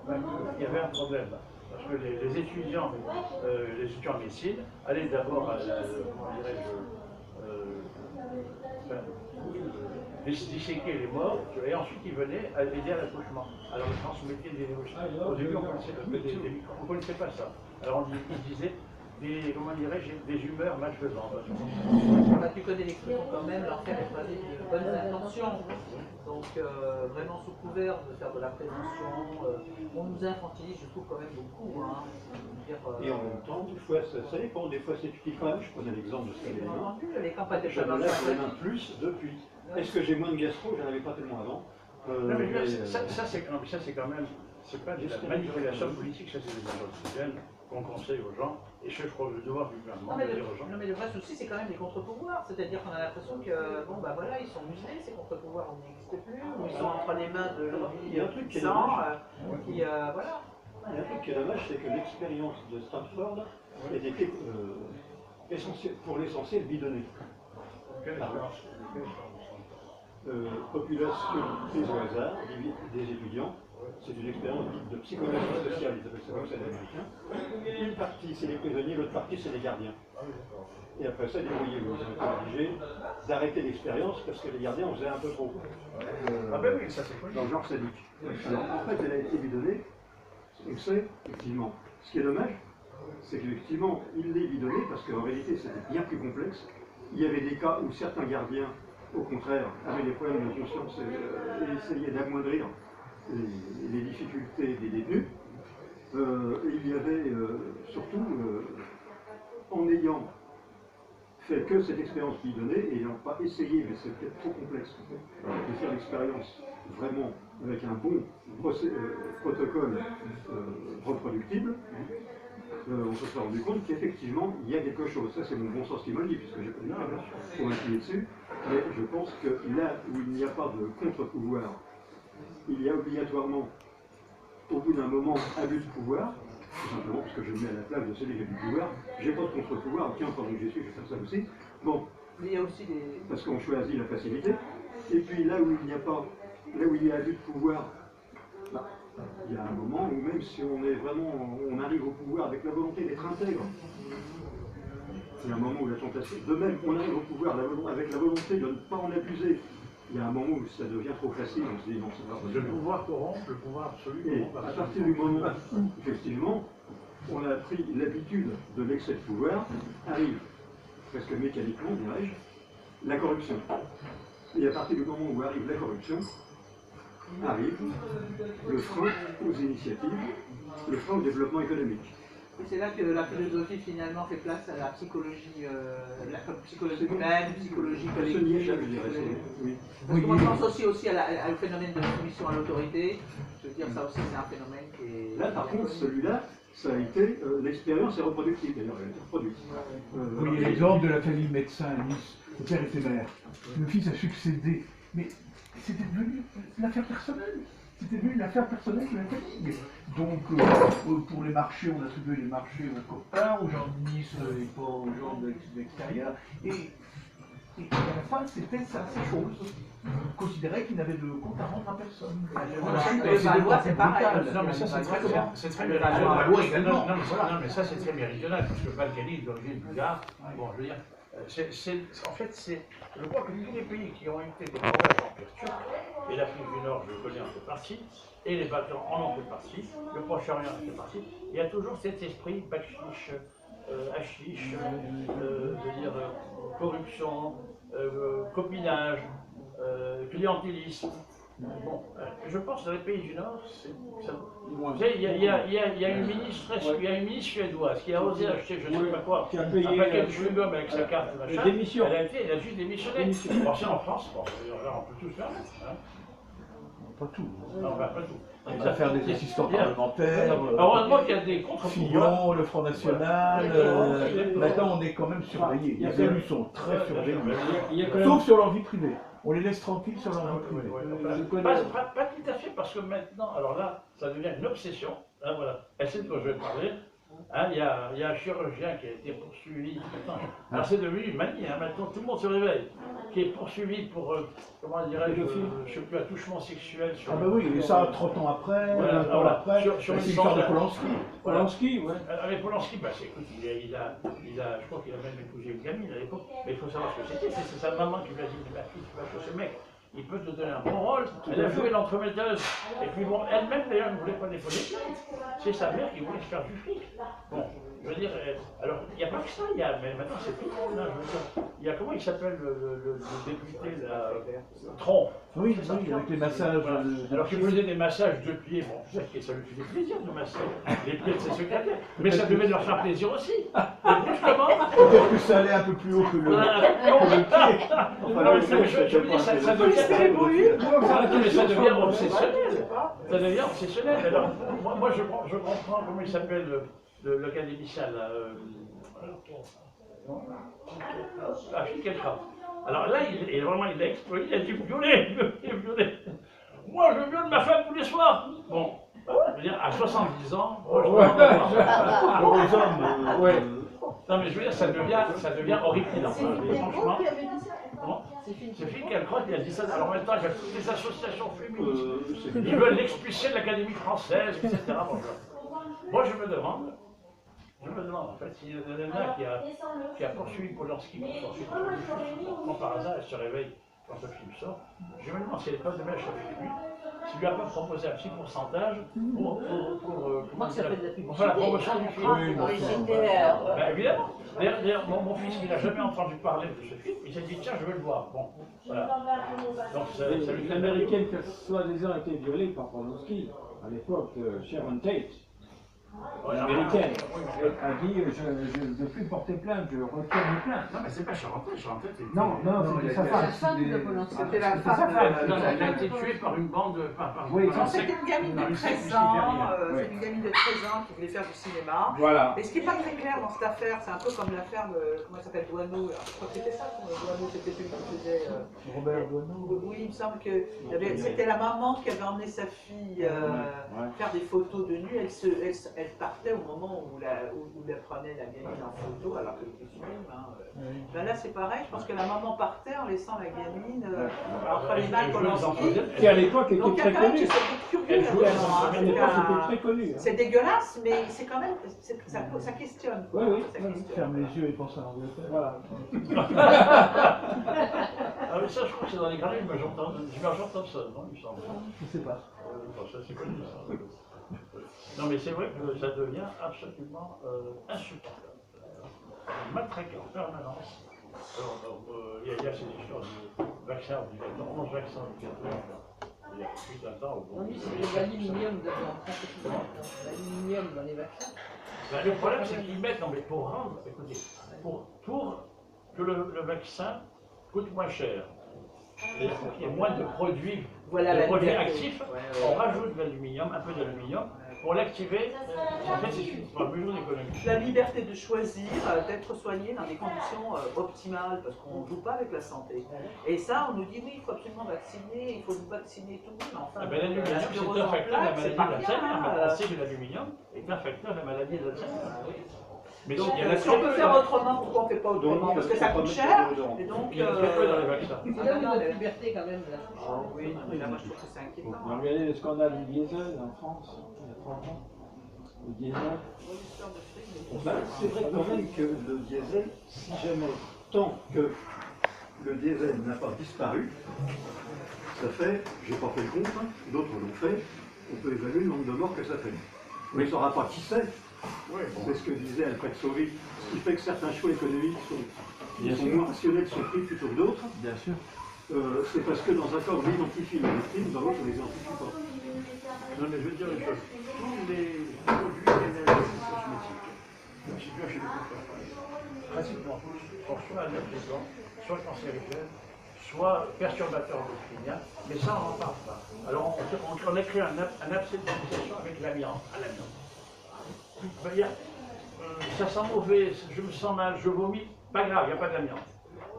qu'il y avait un problème. Parce que les étudiants en médecine allaient d'abord à comment dirais-je, disséquer les morts, et ensuite ils venaient aider à l'accouchement. Alors ils transmettaient des néocytes. Au début on ne connaissait pas ça. Alors ils disaient comment dirais-je, des humeurs malfaisantes. Tu connais les clients quand même, leur faire basé de bonnes intentions. Donc vraiment sous couvert de faire de la prévention, on nous infantilise, je trouve quand même beaucoup. Hein. Et en même temps, des fois, ça dépend, des fois c'est utile quand même. Je prenais l'exemple de ce qu'elle est les campagnes de je me lave les mains plus depuis. Est-ce que j'ai moins de gastro? J'en avais pas tellement avant. Non, mais ça c'est quand même, c'est pas de la manipulation politique, ça c'est des choses sociales qu'on conseille aux gens, et je crois que le devoir du gouvernement de dire aux gens. Non mais le vrai souci c'est quand même les contre-pouvoirs, c'est-à-dire qu'on a l'impression que, bon bah voilà, ils sont muselés, ces contre-pouvoirs n'existent plus, ou ils sont entre les mains de lobbies puissants, qui, voilà. Il y a un truc qui est dommage, c'est que l'expérience de Stanford était pour l'essentiel bidonnée. Population prise au hasard, des étudiants, c'est une expérience de psychologie sociale, ils appellent ça comme ça les Américains. Une partie c'est les prisonniers, l'autre partie c'est les gardiens. Et après ça, débrouillez-vous, vous êtes obligés d'arrêter l'expérience parce que les gardiens en faisaient un peu trop. Ah ben oui, ça c'est cool. Dans le genre sadique. Alors en fait, elle a été bidonnée, on sait, effectivement. Ce qui est dommage, c'est qu'effectivement, il l'est bidonné parce qu'en réalité, c'était bien plus complexe. Il y avait des cas où certains gardiens, au contraire, avaient des problèmes de conscience et essayaient d'amoindrir les difficultés des détenus. Il y avait surtout, en ayant fait que cette expérience bidonnée et n'ayant pas essayé, mais c'est peut-être trop complexe, de faire l'expérience vraiment avec un bon protocole reproductible, on se serait rendu compte qu'effectivement, il y a quelque chose. Ça, c'est mon bon sens qui me le dit, puisque je n'ai pas dit pour m'appuyer dessus. Mais je pense que là où il n'y a pas de contre-pouvoir, il y a obligatoirement au bout d'un moment, abus de pouvoir, tout simplement parce que je me mets à la place de celui qui a du pouvoir, j'ai pas de contre-pouvoir, tiens, pendant que j'y suis, je vais faire ça aussi. Bon, Mais il y a aussi des... parce qu'on choisit la facilité. Et puis là où il n'y a pas, là où il y a abus de pouvoir, bah, il y a un moment où même si on est vraiment, on arrive au pouvoir avec la volonté d'être intègre, il y a un moment où la tentation, de même on arrive au pouvoir avec la volonté de ne pas en abuser, il y a un moment où ça devient trop facile, on se dit non, c'est pas possible. Le pouvoir corrompt, le pouvoir absolu Et corrompt. à partir du moment où, effectivement, on a pris l'habitude de l'excès de pouvoir, arrive presque mécaniquement, dirais-je, la corruption. Et à partir du moment où arrive la corruption, arrive le frein aux initiatives, le frein au développement économique. Et c'est là que la philosophie finalement fait place à la psychologie, la psychologie humaine, psychologie collective. Je dirais, oui. Parce que moi je pense aussi au phénomène de soumission à l'autorité. Je veux dire, ça aussi c'est un phénomène qui est... Là par contre, celui-là, ça a été, l'expérience est reproductive d'ailleurs, elle a été reproduite. Oui, il y a l'exemple de la famille médecin à Nice. Le père était maire. Le fils a succédé. Mais c'était devenu l'affaire personnelle. C'était devenu l'affaire personnelle de la famille. Donc, pour les marchés, on attribuait les marchés aux copains, aux gens de Nice et pas aux gens de l'extérieur. Et à la fin, c'était ça, ces choses. Il considérait qu'il n'avait de compte à rendre à personne. C'est pareil. Non, mais ça, c'est très méridional. Non, mais ça, c'est très méridional, parce que Balkany est d'origine bulgare. Bon, je veux dire, en fait, je crois que tous les pays qui ont été des grands empires turcs, et l'Afrique du Nord, je le connais en fait partie, et les Balkans en ont fait partie, le Proche-Orient en fait partie, il y a toujours cet esprit bakshish, hashish, corruption, copinage, clientélisme. Bon, je pense que dans les pays du Nord, il y a une ministre suédoise qui a osé acheter je ne sais pas quoi, qui a payé un paquet de chewing-gum avec sa carte de machin. Démission. Elle a juste démissionné. Bon, c'est en France, bon, là on peut tout se permettre. Hein. Pas tout. Non, pas tout. Les affaires des assistants parlementaires, heureusement qu'il y a des contre-pouvoirs. Fillon, le Front National, maintenant on est quand même surveillés. Les élus sont très surveillés. Sauf sur leur vie privée. On les laisse tranquilles sur leur vie privée. Pas tout à fait, parce que maintenant, alors là, ça devient une obsession. Hein, voilà. Elle sait de quoi je vais parler. Hein, il y a un chirurgien qui a été poursuivi. Alors c'est devenu une manie, hein, maintenant tout le monde se réveille. Qui est poursuivi pour, comment dirais-je, je sais plus, attouchement sexuel. Sur bah oui, et ça 30 ans après, voilà, 20 ans après, sur c'est l'histoire de Polanski. Polanski, ouais. Avec Polanski, bah, écoute, je crois qu'il a même épousé une gamine à l'époque, mais il faut savoir ce que c'était. C'est sa maman qui lui a dit, ma fille, tu vas que ce mec, il peut te donner un bon rôle. Elle a joué l'entremetteuse. Et puis bon, elle-même d'ailleurs ne voulait pas déposer de plainte. C'est sa mère qui voulait se faire du fric. Bon, je veux dire, alors il n'y a pas que ça, mais maintenant c'est tout le monde. Il y a comment il s'appelle le député là, Tron. Oui, avec les massages. Voilà. Alors qu'il faisait des massages de pieds, bon, je sais que ça lui faisait plaisir de masser les pieds de ses secrétaires, mais ça devait leur faire plaisir aussi. Et brusquement. Peut-être que ça allait un peu plus haut que le pied. Je veux dire, ça devient obsessionnel. Ça devient obsessionnel. Alors, moi je comprends comment il s'appelle l'académicien là. Alors là, il a explosé, il a dit violer. Moi, je viole ma femme tous les soirs. Bon, je veux dire, à 70 ans, non, mais je veux dire, ça devient horripilant. Franchement. C'est Philippe Calcrotte qui a dit ça. Alors maintenant, il y a toutes les associations féministes. Ils veulent l'expulser de l'Académie française, etc. Moi, je me demande en fait, s'il y en a qui a poursuivi Polanski pour sortir quand par hasard elle se réveille quand ce film sort, je me demande si elle n'est pas de mèche avec lui, s'il lui a pas proposé un petit pourcentage pour faire la promotion du film. Ben, évidemment. D'ailleurs, mon fils, il n'a jamais entendu parler de ce film, il s'est dit tiens, je veux le voir. Bon, voilà. Donc, ça lui fait l'américaine qui a soi-disant été violée par Polanski, à l'époque, Sharon Tate. américaine, a dit je ne veux plus porter plainte, je retire mes plaintes. Non, mais c'est pas Charentais, c'est... Non, c'était sa femme. C'était la C'était sa femme. femme. Elle a été tuée par une bande... Oui, Non, c'était une gamine de 13 ans, c'est une gamine de 13 ans qui voulait faire du cinéma. Voilà. Et ce qui n'est pas très clair dans cette affaire, c'est un peu comme l'affaire de, comment elle s'appelle, Douaneau. Je crois que c'était ça, Douaneau, c'était celui qui faisait... Robert Douaneau. Oui, il me semble que c'était la maman qui avait emmené sa fille faire des photos de nu. Elle partait au moment où elle prenait la gamine en photo, alors qu'elle était sur elle. Ben là, c'est pareil, je pense que la maman partait en laissant la gamine entre les mains de Polanski. Qui à l'époque était très connue. Elle jouait à l'époque, c'était très connu. C'est dégueulasse, mais c'est quand même, ça questionne. Oui, oui, ferme les yeux et pense à l'Angleterre. Voilà. Ah mais ça, je crois que c'est dans les grands livres, Major Thompson, non, il me semble. Je ne sais pas. Ça, c'est connu, ça. Non, mais c'est vrai que ça devient absolument insupportable. Matraqué en permanence. Alors, il y a ces histoires de vaccins obligatoires, 11 vaccins obligatoires. Il y a tout un temps où... Oui, c'est l'aluminium dedans, l'aluminium dans les vaccins. Ben, le problème, c'est qu'ils mettent, non mais pour rendre, écoutez, pour que le vaccin coûte moins cher, c'est-à-dire qu'il y ait moins de produits, actifs, on rajoute de l'aluminium, un peu d'aluminium, pour l'activer, en fait c'est une mesure d'économie. La liberté de choisir, d'être soigné dans des conditions optimales, parce qu'on ne joue pas avec la santé. Et ça, on nous dit oui, il faut absolument vacciner, il faut nous vacciner tout le monde. Enfin, l'aluminium, c'est un facteur de la maladie d'Alzheimer. On sait que l'aluminium est un facteur de la maladie d'Alzheimer. Mais donc, si on peut faire autrement, pourquoi on ne fait pas autrement? Parce que ça coûte cher, et donc... Il y a très peu dans les vaccins. C'est là où il y a la liberté quand même. Oui, mais là, moi je trouve que c'est inquiétant. Regardez le scandale du diesel en France, il y a 30 ans. Le diesel. C'est vrai quand même que le diesel, si jamais, tant que le diesel n'a pas disparu, ça fait, j'ai pas fait le compte, hein, d'autres l'ont fait, on peut évaluer le nombre de morts que ça fait. Mais on ne saura pas qui c'est. C'est ce que disait Alfred Sauvy. Ce qui fait que certains choix économiques sont moins rationnels, sont pris plutôt que d'autres. Bien sûr. C'est parce que dans un cas on identifie les victimes, dans l'autre on les identifie pas. Non mais je veux dire une chose, tous les produits énergétiques cosmétiques, si tu as chez les confrères, pratiquement tous, sont soit allergisants, soit cancérigènes, soit perturbateurs endocriniens, mais ça on n'en parle pas. Alors on a créé un abcès de fixation avec l'amiante, à l'amiante. Ça sent mauvais, je me sens mal, je vomis, pas grave, il n'y a pas d'amiante.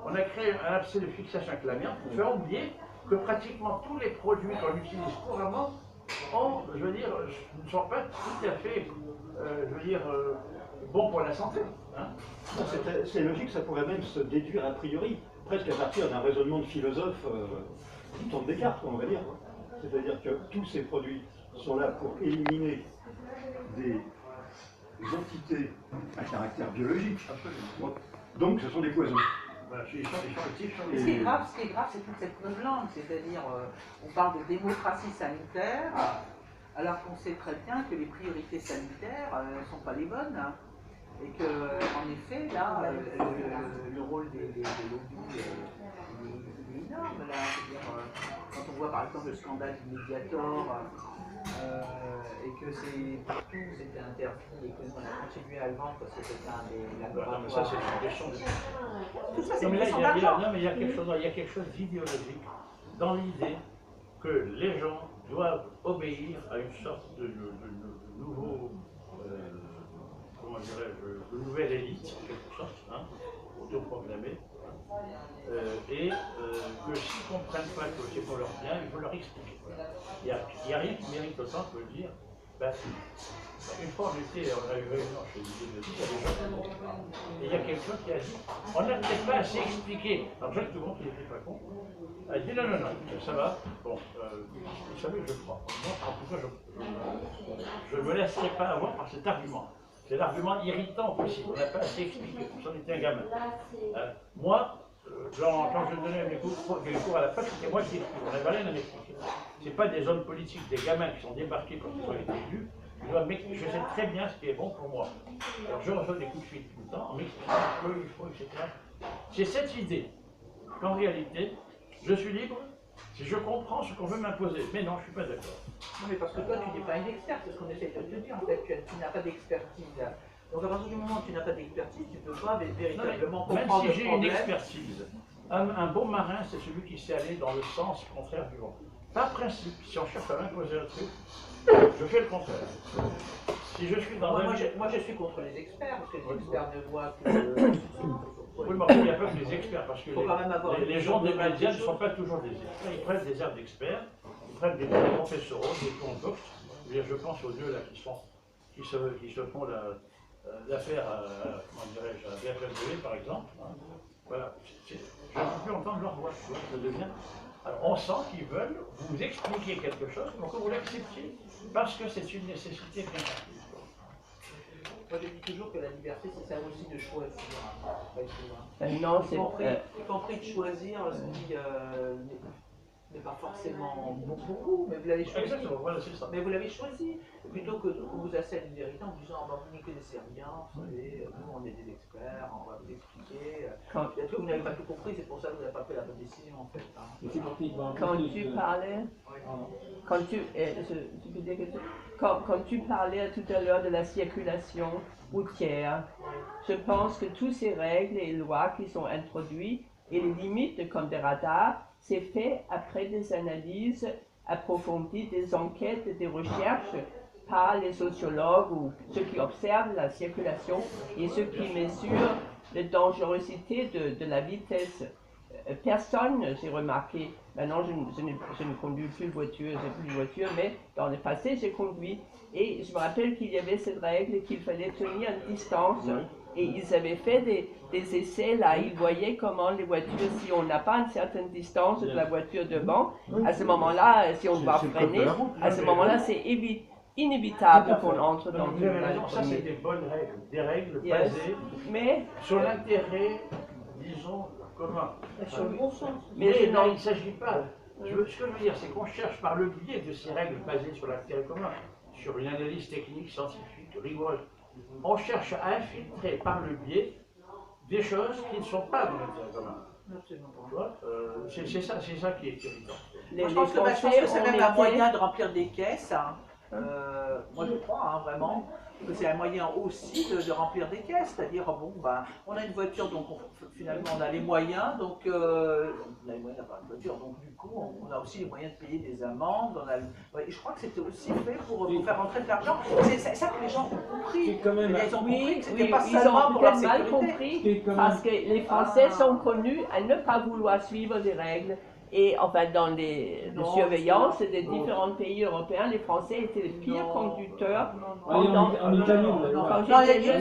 On a créé un abcès de fixation avec l'amiante pour faire oublier que pratiquement tous les produits qu'on utilise couramment ne sont pas tout à fait, bons pour la santé. Hein. C'est logique, ça pourrait même se déduire a priori, presque à partir d'un raisonnement de philosophe qui tombe des cartes, on va dire. C'est-à-dire que tous ces produits sont là pour éliminer des entités à caractère biologique. Donc ce sont des poisons. Ce qui est grave, c'est toute cette langue, c'est-à-dire on parle de démocratie sanitaire, alors qu'on sait très bien que les priorités sanitaires ne sont pas les bonnes. Hein, et que, en effet, là, le rôle des lobbies est énorme. Là, quand on voit par exemple le scandale du Mediator, et que c'est partout c'était interdit et que nous on a continué à le vendre parce que c'était un des laboratoires. Non, mais ça c'est une question de... Tout ça c'est non, une mais question là, d'argent. Non mais il y a quelque chose d'idéologique dans l'idée que les gens doivent obéir à une sorte de nouveau, comment dirais-je, de nouvelle élite, en quelque sorte, hein, autoproclamée, et que s'ils ne comprennent pas que c'est pour leur bien, il faut leur expliquer. Il n'y a rien qui mérite autant que de dire, une fois on a eu réunion chez l'idée de dire, et il y a quelqu'un qui a dit, on n'a peut-être pas assez expliqué. Alors Jacques Toubon, qui n'était pas con, a dit non, ça va, bon, vous savez, je crois. Moi, en tout cas, je ne me laisserai pas avoir par cet argument. C'est l'argument irritant possible, on n'a pas assez expliqué, comme si on était un gamin. Moi, quand je donnais mes cours à la fac, c'était moi qui expliquais, on n'avait rien à m'expliquer. Ce n'est pas des hommes politiques, des gamins qui sont débarqués quand ils ont été élus, je sais très bien ce qui est bon pour moi. Alors je reçois des coups de fil tout le temps en m'expliquant qu'il faut, etc. C'est cette idée qu'en réalité, je suis libre Si je comprends ce qu'on veut m'imposer, mais non, je ne suis pas d'accord. Non, mais parce que toi, tu n'es pas une experte, c'est ce qu'on essaie de te dire. En fait, tu n'as pas d'expertise. Donc, à partir du moment où tu n'as pas d'expertise, tu ne peux pas véritablement Même comprendre si le j'ai une problème. expertise, un bon marin, c'est celui qui sait aller dans le sens contraire du vent. Par principe, si on cherche à m'imposer un truc, je fais le contraire. Si je suis dans moi, je suis contre les experts, parce que les experts ne voient que... Oui, mais il n'y a pas que les experts, parce que les gens des médias ne sont pas toujours des experts. Ils prennent des airs d'experts, ils prennent des professoraux, des convoques. Je pense aux deux là qui se font l'affaire, comment dirais-je, à BFM, par exemple. Voilà. Je ne peux plus entendre leur voix. Ça devient... Alors, on sent qu'ils veulent vous expliquer quelque chose, donc que vous l'acceptiez, parce que c'est une nécessité bien partie. Moi, je dis toujours que la liberté, c'est ça aussi de choisir. Non, c'est y compris de choisir ce qui n'est pas forcément bon pour vous, mais vous l'avez choisi. Exactement, voilà, c'est ça. Mais vous l'avez choisi, plutôt que qu'on vous assène une vérité en vous disant oh, vous n'y connaissez rien, vous savez, nous on est des experts, on va vous expliquer. Peut-être que vous n'avez pas tout compris, c'est pour ça que vous n'avez pas pris la bonne décision en fait. Hein. Quand tu parlais, quand tu parlais tout à l'heure de la circulation routière, je pense que toutes ces règles et lois qui sont introduites et les limites comme des radars, c'est fait après des analyses approfondies, des enquêtes, des recherches par les sociologues ou ceux qui observent la circulation et ceux qui mesurent la dangerosité de la vitesse. Personne, j'ai remarqué, maintenant je ne conduis plus de voiture, j'ai plus de voiture, mais dans le passé j'ai conduit et je me rappelle qu'il y avait cette règle qu'il fallait tenir une distance et ils avaient fait des essais là, ils voyaient comment les voitures, si on n'a pas une certaine distance de la voiture devant, à ce moment-là, si on doit freiner, à ce moment-là c'est inévitable qu'on entre dans une voiture. Ça c'est des bonnes règles, des règles basées sur l'intérêt, disons, commun. Sur le bon sens. Mais non, il ne s'agit pas. Ce que je veux dire, c'est qu'on cherche par le biais de ces règles basées sur l'intérêt commun, sur une analyse technique, scientifique, rigoureuse, on cherche à infiltrer par le biais des choses qui ne sont pas dans l'intérêt commun. C'est ça qui est irritant. Je pense que c'est même un moyen de remplir des caisses. Hein. Moi je crois vraiment que c'est un moyen aussi de remplir des caisses, c'est-à-dire bon ben on a une voiture donc finalement on a les moyens donc on a les moyens d'avoir une voiture donc du coup on a aussi les moyens de payer des amendes. Et je crois que c'était aussi fait pour faire rentrer de l'argent. C'est ça que les gens ont compris. Ils ont compris que c'était pas seulement pour leur sécurité. Mal compris parce que les Français sont connus à ne pas vouloir suivre des règles. Et enfin, dans les surveillances des différents pays européens, les Français étaient les pires conducteurs. En Italie, il y a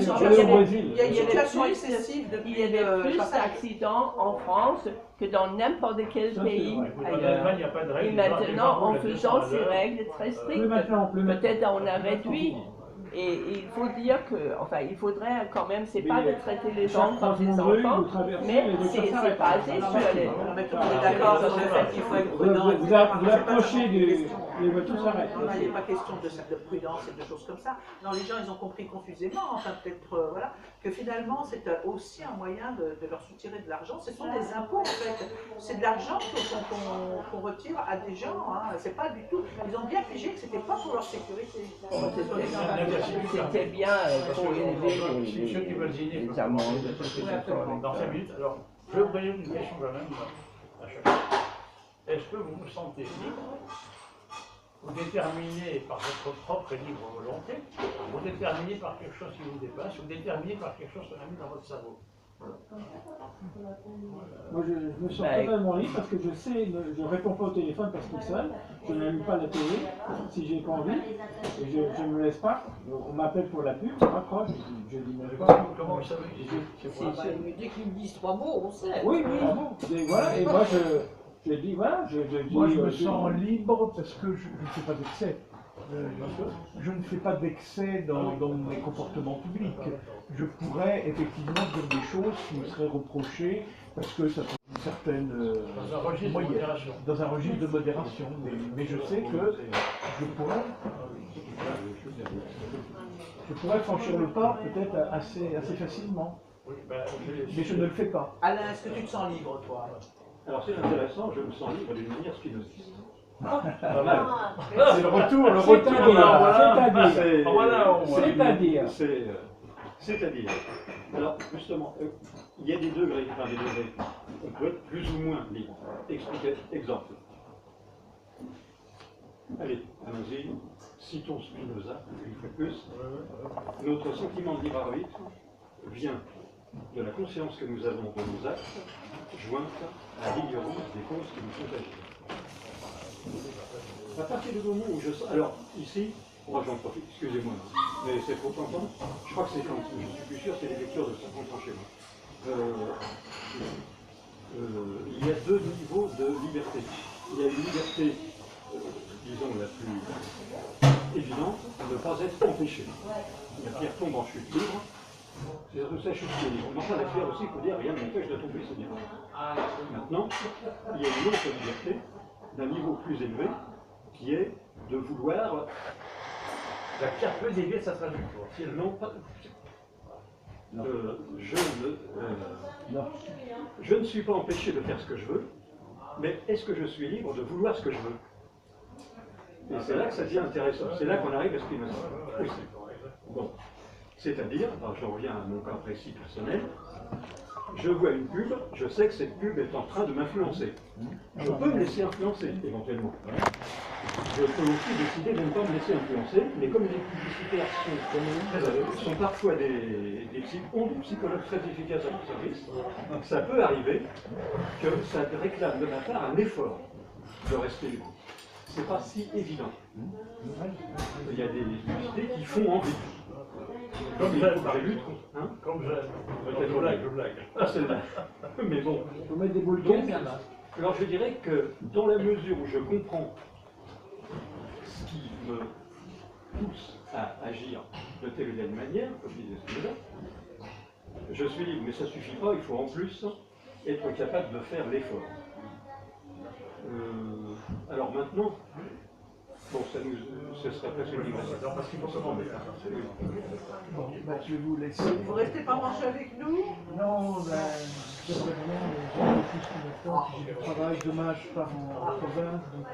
une situation excessive depuis. Il y avait plus d'accidents en France que dans n'importe quel pays ailleurs. Et maintenant, en faisant ces règles très strictes, peut-être on a réduit. Et il faut dire que, enfin, il faudrait quand même, c'est pas de traiter les gens comme des enfants, mais c'est basé sur les... On est d'accord sur le fait qu'il faut être prudent. Vous approchez les voitures s'arrêtent. Non, il n'est pas question de prudence et de choses comme ça. Non, les gens, ils ont compris confusément, enfin peut-être, voilà, que finalement, c'est aussi un moyen de leur soutirer de l'argent. Ce sont des impôts, en fait. C'est de l'argent qu'on retire à des gens. Hein. C'est pas du tout... Ils ont bien figé que c'était pas pour leur sécurité. C'était bien trop élevé Ceux qui veulent dîner, les amendes. Dans 5 minutes. Alors, je vais vous poser une question quand même à chacun. Est-ce que vous vous sentez libre ou déterminé par votre propre libre volonté, ou déterminé par quelque chose qui vous dépasse, ou déterminé par quelque chose qu'on a mis dans votre cerveau? Moi, je me sens totalement libre parce que je sais, je ne réponds pas au téléphone parce qu'il sonne, je n'allume pas la télé si j'ai pas envie, et je ne me laisse pas. On m'appelle pour la pub, je m'accroche, je dis même pas. Comment vous savez? Dès qu'ils me disent 3 mots, on sait. Oui, et voilà, et moi je dis voilà, moi je me sens libre parce que je ne fais pas d'excès. Je ne fais pas d'excès dans mes comportements publics. Je pourrais effectivement dire des choses qui me seraient reprochées parce que ça peut une certaine moyenne, dans un registre de modération. Mais je sais que je pourrais franchir le pas peut-être assez facilement. Mais je ne le fais pas. Alain, est-ce que tu te sens libre, toi? Alors c'est intéressant, je me sens libre d'une manière spinoziste. C'est le retour, c'est-à-dire. Alors justement, il y a des degrés, on peut être plus ou moins libre. Expliquez, exemple. Allez, allons-y, citons Spinoza, une fois de plus. Notre sentiment de libre arbitre vient de la conscience que nous avons de nos actes, jointe à l'ignorance des causes qui nous sont agies. À partir du moment où je sens... Alors, ici, moi j'en profite, excusez-moi, mais c'est trop tentant. Je crois que c'est quand, je suis plus sûr, c'est les lectures de 50 ans chez moi. Il y a deux niveaux de liberté. Il y a une liberté, disons, la plus évidente, de ne pas être empêché. La pierre tombe en chute libre. C'est surtout ça, chute libre. Mais enfin, la pierre aussi, il faut dire, rien ne m'empêche de tomber, c'est bien. Maintenant, il y a une autre liberté, d'un niveau plus élevé, qui est de vouloir... La pierre peut dévier sa trajectoire. Non, pas... je ne suis pas empêché de faire ce que je veux, mais est-ce que je suis libre de vouloir ce que je veux? Et c'est là que ça devient intéressant. C'est là qu'on arrive à Spinoza. Oui. Bon. C'est-à-dire, j'en reviens à mon cas précis personnel, je vois une pub, je sais que cette pub est en train de m'influencer. Je peux me laisser influencer, éventuellement. Je peux aussi décider de ne pas me laisser influencer, mais comme les publicitaires sont parfois ont des psychologues très efficaces à leur service, ça peut arriver que ça réclame de ma part un effort de rester libre. C'est pas si évident. Il y a des publicités qui font envie. Comme j'ai lu contre. Comme je blague. Ah, c'est vrai. Mais bon. Il faut mettre des boules de caisse. Alors je dirais que dans la mesure où je comprends ce qui me pousse à agir de telle ou telle manière, comme disait Spinoza, je suis libre, mais ça ne suffit pas, il faut en plus être capable de faire l'effort. Alors maintenant, bon, ce serait presque une digression. Parce qu'il faut se demander. Bon, ben, je vais vous laisser. Vous restez pas manger avec nous? Non, je devrais rien, j'ai du travail, dommage, je pars en province, donc...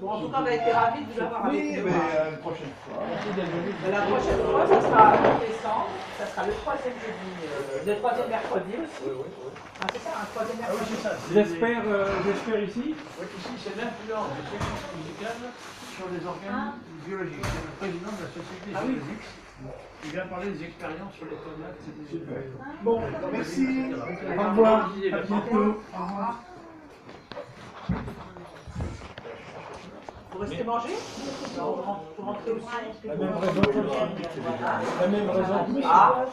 Bon, en tout cas, on a été ravis de vous avoir avec nous. Oui, mais une prochaine fois. Mais la prochaine fois, ça sera en décembre, ça sera le troisième jeudi, le troisième mercredi aussi. Ah, c'est ça, un troisième mercredi. Oui, c'est ça. J'espère ici. Oui, ici, c'est l'influence des séquences musicales sur les organes biologiques. C'est le président de la Société Génésique. Il vient parler des expériences sur les tomates. Bon, merci. Au revoir. À bientôt. Au revoir. Vous restez manger? Non, vous rentrez aussi. La même raison. La même raison. Ah.